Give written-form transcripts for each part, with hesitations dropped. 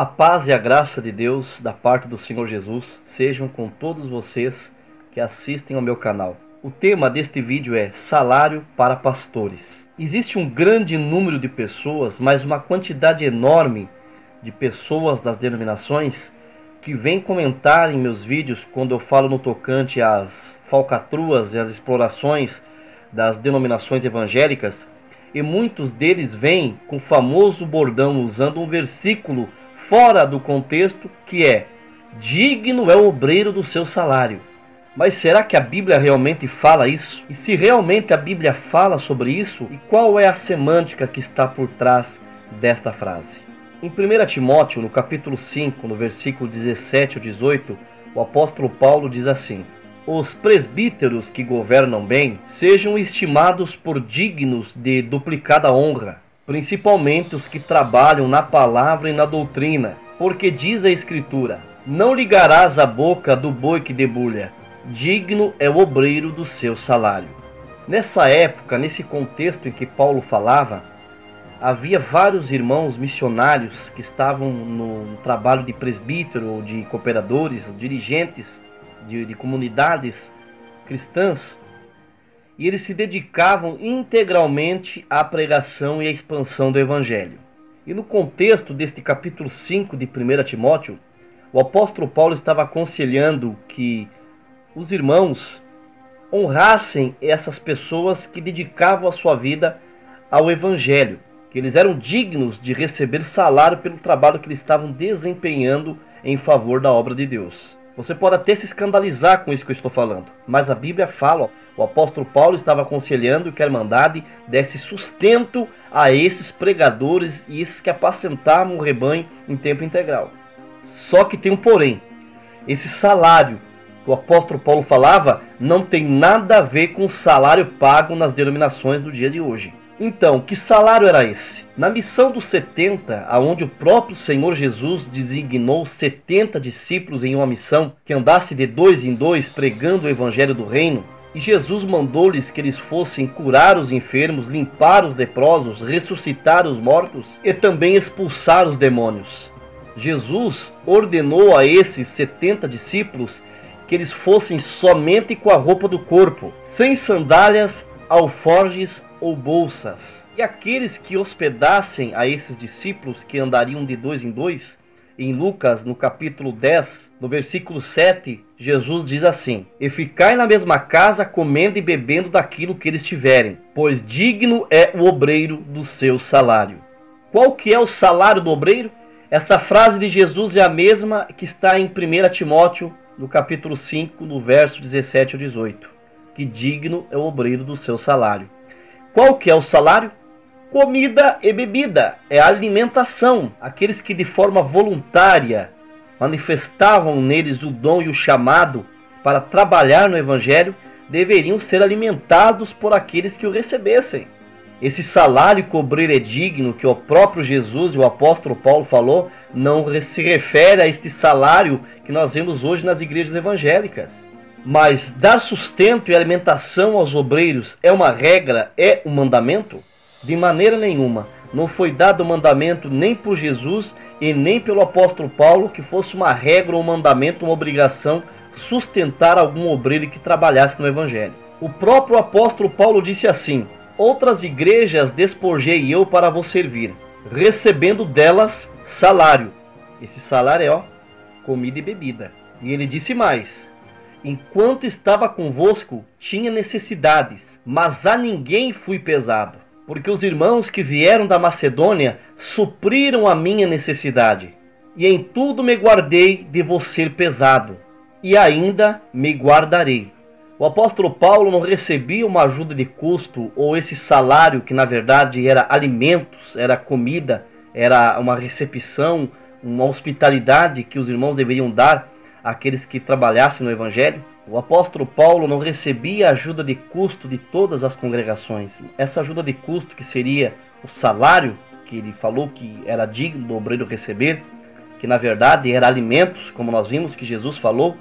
A paz e a graça de Deus, da parte do Senhor Jesus, sejam com todos vocês que assistem ao meu canal. O tema deste vídeo é salário para pastores. Existe um grande número de pessoas, mas uma quantidade enorme de pessoas das denominações que vêm comentar em meus vídeos quando eu falo no tocante às falcatruas e às explorações das denominações evangélicas, e muitos deles vêm com o famoso bordão usando um versículo fora do contexto, que é: digno é o obreiro do seu salário. Mas será que a Bíblia realmente fala isso? E se realmente a Bíblia fala sobre isso, e qual é a semântica que está por trás desta frase? Em 1 Timóteo, no capítulo 5, no versículo 17 ao 18, o apóstolo Paulo diz assim: os presbíteros que governam bem sejam estimados por dignos de duplicada honra, principalmente os que trabalham na palavra e na doutrina, porque diz a Escritura: não ligarás a boca do boi que debulha, digno é o obreiro do seu salário. Nessa época, nesse contexto em que Paulo falava, havia vários irmãos missionários que estavam no trabalho de presbítero ou de cooperadores, dirigentes de comunidades cristãs, e eles se dedicavam integralmente à pregação e à expansão do Evangelho. E no contexto deste capítulo 5 de 1 Timóteo, o apóstolo Paulo estava aconselhando que os irmãos honrassem essas pessoas que dedicavam a sua vida ao Evangelho, que eles eram dignos de receber salário pelo trabalho que eles estavam desempenhando em favor da obra de Deus. Você pode até se escandalizar com isso que eu estou falando, mas a Bíblia fala, o apóstolo Paulo estava aconselhando que a Irmandade desse sustento a esses pregadores e esses que apacentavam o rebanho em tempo integral. Só que tem um porém: esse salário que o apóstolo Paulo falava não tem nada a ver com o salário pago nas denominações do dia de hoje. Então, que salário era esse? Na missão dos 70, aonde o próprio Senhor Jesus designou 70 discípulos em uma missão que andasse de 2 em 2 pregando o evangelho do reino, e Jesus mandou-lhes que eles fossem curar os enfermos, limpar os leprosos, ressuscitar os mortos e também expulsar os demônios. Jesus ordenou a esses 70 discípulos que eles fossem somente com a roupa do corpo, sem sandálias, alforjes ou bolsas. E aqueles que hospedassem a esses discípulos que andariam de 2 em 2, em Lucas, no capítulo 10, no versículo 7, Jesus diz assim: e ficai na mesma casa comendo e bebendo daquilo que eles tiverem, pois digno é o obreiro do seu salário. Qual que é o salário do obreiro? Esta frase de Jesus é a mesma que está em 1 Timóteo, no capítulo 5, no verso 17 ao 18, que digno é o obreiro do seu salário. Qual que é o salário? Comida e bebida, é a alimentação. Aqueles que de forma voluntária manifestavam neles o dom e o chamado para trabalhar no Evangelho deveriam ser alimentados por aqueles que o recebessem. Esse salário que o obreiro é digno, que o próprio Jesus e o apóstolo Paulo falou, não se refere a este salário que nós vemos hoje nas igrejas evangélicas. Mas dar sustento e alimentação aos obreiros é uma regra, é um mandamento? De maneira nenhuma. Não foi dado o mandamento nem por Jesus e nem pelo apóstolo Paulo que fosse uma regra, um mandamento, uma obrigação sustentar algum obreiro que trabalhasse no Evangelho. O próprio apóstolo Paulo disse assim: outras igrejas despojei eu para vos servir, recebendo delas salário. Esse salário é comida e bebida. E ele disse mais: enquanto estava convosco, tinha necessidades, mas a ninguém fui pesado, porque os irmãos que vieram da Macedônia supriram a minha necessidade, e em tudo me guardei de vos ser pesado, e ainda me guardarei. O apóstolo Paulo não recebia uma ajuda de custo, ou esse salário que na verdade era alimentos, era comida, era uma recepção, uma hospitalidade que os irmãos deveriam dar àqueles que trabalhassem no Evangelho. O apóstolo Paulo não recebia ajuda de custo de todas as congregações. Essa ajuda de custo, que seria o salário, que ele falou que era digno do obreiro receber, que na verdade era alimentos, como nós vimos que Jesus falou,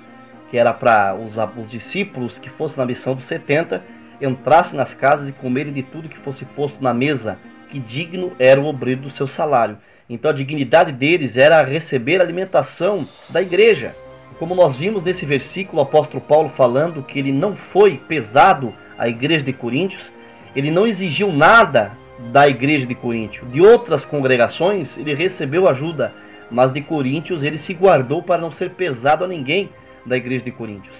que era para os discípulos que fossem na missão dos 70, entrassem nas casas e comerem de tudo que fosse posto na mesa, que digno era o obreiro do seu salário. Então a dignidade deles era receber a alimentação da igreja. Como nós vimos nesse versículo, o apóstolo Paulo falando que ele não foi pesado à igreja de Coríntios, ele não exigiu nada da igreja de Coríntios. De outras congregações ele recebeu ajuda, mas de Coríntios ele se guardou para não ser pesado a ninguém da igreja de Coríntios,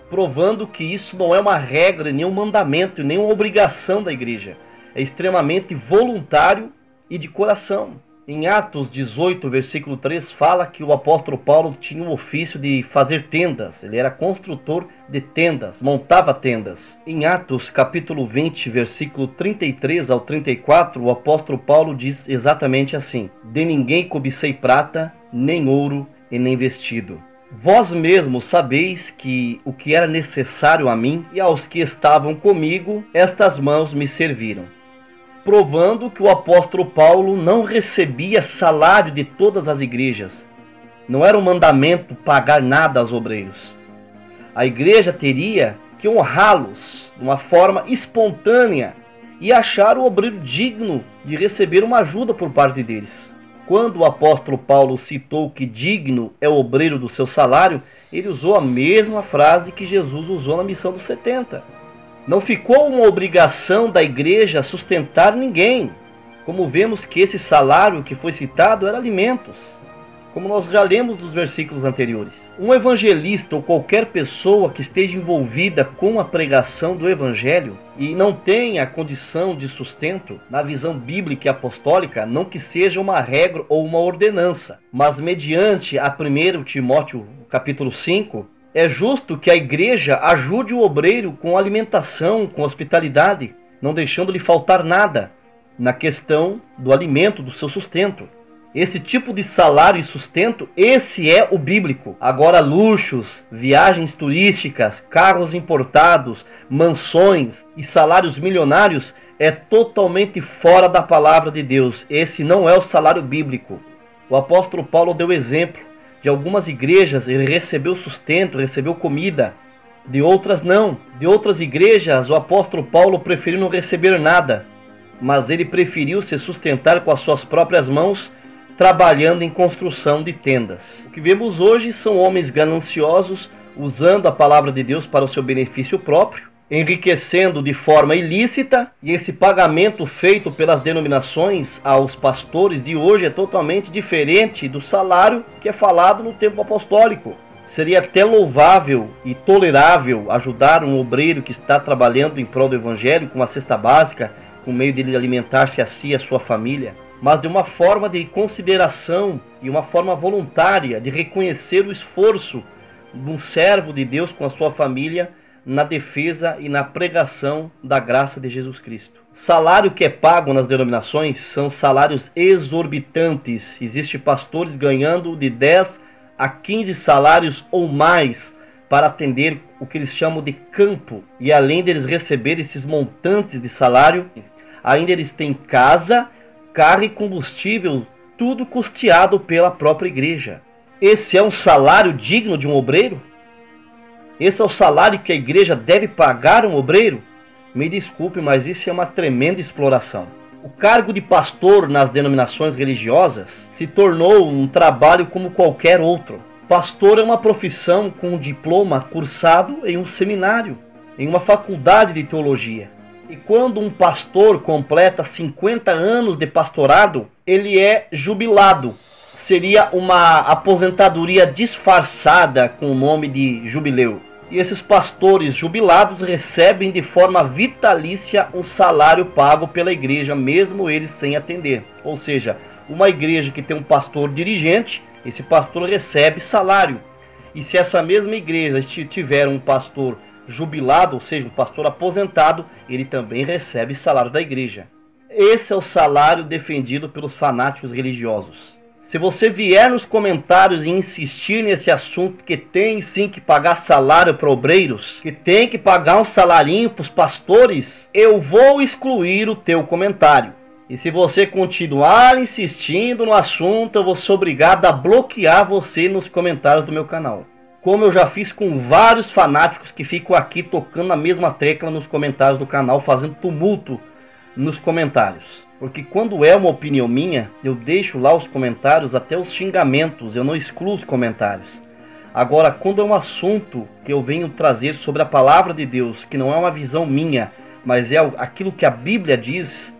provando que isso não é uma regra, nem um mandamento, nem uma obrigação da igreja. É extremamente voluntário e de coração. Em Atos 18, versículo 3, fala que o apóstolo Paulo tinha o ofício de fazer tendas. Ele era construtor de tendas, montava tendas. Em Atos capítulo 20, versículo 33 ao 34, o apóstolo Paulo diz exatamente assim: de ninguém cobicei prata, nem ouro e nem vestido. Vós mesmos sabeis que o que era necessário a mim e aos que estavam comigo, estas mãos me serviram. Provando que o apóstolo Paulo não recebia salário de todas as igrejas. Não era um mandamento pagar nada aos obreiros. A igreja teria que honrá-los de uma forma espontânea e achar o obreiro digno de receber uma ajuda por parte deles. Quando o apóstolo Paulo citou que digno é o obreiro do seu salário, ele usou a mesma frase que Jesus usou na missão dos 70. Não ficou uma obrigação da igreja sustentar ninguém, como vemos que esse salário que foi citado era alimentos, como nós já lemos nos versículos anteriores. Um evangelista ou qualquer pessoa que esteja envolvida com a pregação do evangelho e não tenha condição de sustento, na visão bíblica e apostólica, não que seja uma regra ou uma ordenança, mas mediante a 1 Timóteo capítulo 5, é justo que a igreja ajude o obreiro com alimentação, com hospitalidade, não deixando-lhe faltar nada na questão do alimento, do seu sustento. Esse tipo de salário e sustento, esse é o bíblico. Agora, luxos, viagens turísticas, carros importados, mansões e salários milionários é totalmente fora da palavra de Deus. Esse não é o salário bíblico. O apóstolo Paulo deu exemplo. De algumas igrejas ele recebeu sustento, recebeu comida. De outras não. De outras igrejas o apóstolo Paulo preferiu não receber nada. Mas ele preferiu se sustentar com as suas próprias mãos, trabalhando em construção de tendas. O que vemos hoje são homens gananciosos, usando a palavra de Deus para o seu benefício próprio, enriquecendo de forma ilícita, e esse pagamento feito pelas denominações aos pastores de hoje é totalmente diferente do salário que é falado no tempo apostólico. Seria até louvável e tolerável ajudar um obreiro que está trabalhando em prol do evangelho com uma cesta básica, com meio dele alimentar-se a si e a sua família, mas de uma forma de consideração e uma forma voluntária de reconhecer o esforço de um servo de Deus com a sua família na defesa e na pregação da graça de Jesus Cristo. O salário que é pago nas denominações são salários exorbitantes. Existem pastores ganhando de 10 a 15 salários ou mais para atender o que eles chamam de campo. E além deles receber esses montantes de salário, ainda eles têm casa, carro e combustível, tudo custeado pela própria igreja. Esse é um salário digno de um obreiro? Esse é o salário que a igreja deve pagar a um obreiro? Me desculpe, mas isso é uma tremenda exploração. O cargo de pastor nas denominações religiosas se tornou um trabalho como qualquer outro. Pastor é uma profissão com um diploma cursado em um seminário, em uma faculdade de teologia. E quando um pastor completa 50 anos de pastorado, ele é jubilado. Seria uma aposentadoria disfarçada com o nome de jubileu. E esses pastores jubilados recebem de forma vitalícia um salário pago pela igreja, mesmo eles sem atender. Ou seja, uma igreja que tem um pastor dirigente, esse pastor recebe salário. E se essa mesma igreja tiver um pastor jubilado, ou seja, um pastor aposentado, ele também recebe salário da igreja. Esse é o salário defendido pelos fanáticos religiosos. Se você vier nos comentários e insistir nesse assunto que tem sim que pagar salário para obreiros, que tem que pagar um salarinho para os pastores, eu vou excluir o teu comentário. E se você continuar insistindo no assunto, eu vou ser obrigado a bloquear você nos comentários do meu canal. Como eu já fiz com vários fanáticos que ficam aqui tocando a mesma tecla nos comentários do canal, fazendo tumulto nos comentários. Porque quando é uma opinião minha, eu deixo lá os comentários, até os xingamentos, eu não excluo os comentários. Agora, quando é um assunto que eu venho trazer sobre a palavra de Deus, que não é uma visão minha, mas é aquilo que a Bíblia diz,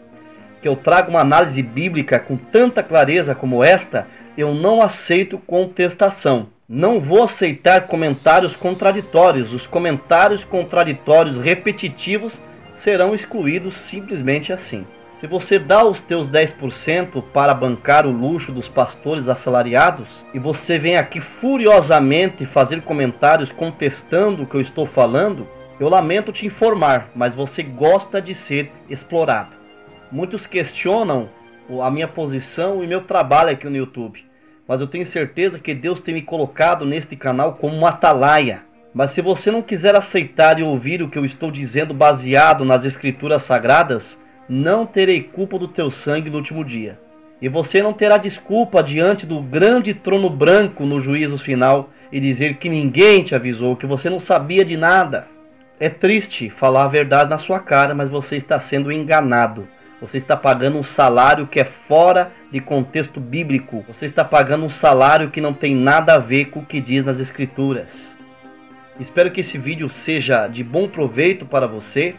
que eu trago uma análise bíblica com tanta clareza como esta, eu não aceito contestação. Não vou aceitar comentários contraditórios. Os comentários contraditórios repetitivos serão excluídos simplesmente assim. Se você dá os teus 10% para bancar o luxo dos pastores assalariados e você vem aqui furiosamente fazer comentários contestando o que eu estou falando, eu lamento te informar, mas você gosta de ser explorado. Muitos questionam a minha posição e meu trabalho aqui no YouTube, mas eu tenho certeza que Deus tem me colocado neste canal como uma atalaia. Mas se você não quiser aceitar e ouvir o que eu estou dizendo baseado nas escrituras sagradas, não terei culpa do teu sangue no último dia. E você não terá desculpa diante do grande trono branco no juízo final e dizer que ninguém te avisou, que você não sabia de nada. É triste falar a verdade na sua cara, mas você está sendo enganado. Você está pagando um salário que é fora de contexto bíblico. Você está pagando um salário que não tem nada a ver com o que diz nas escrituras. Espero que esse vídeo seja de bom proveito para você.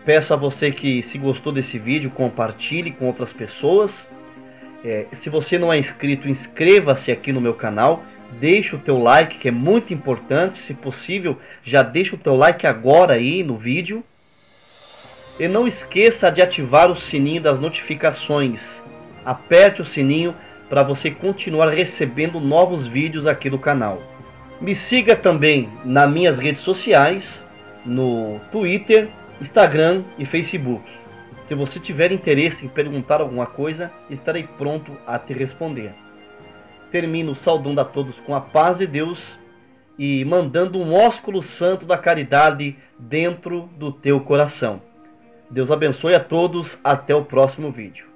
Peço a você que, se gostou desse vídeo, compartilhe com outras pessoas. Se você não é inscrito, inscreva-se aqui no meu canal. Deixe o teu like, que é muito importante. Se possível, já deixa o teu like agora aí no vídeo. E não esqueça de ativar o sininho das notificações. Aperte o sininho para você continuar recebendo novos vídeos aqui do canal. Me siga também nas minhas redes sociais, no Twitter, Instagram e Facebook. Se você tiver interesse em perguntar alguma coisa, estarei pronto a te responder. Termino saudando a todos com a paz de Deus e mandando um ósculo santo da caridade dentro do teu coração. Deus abençoe a todos, até o próximo vídeo.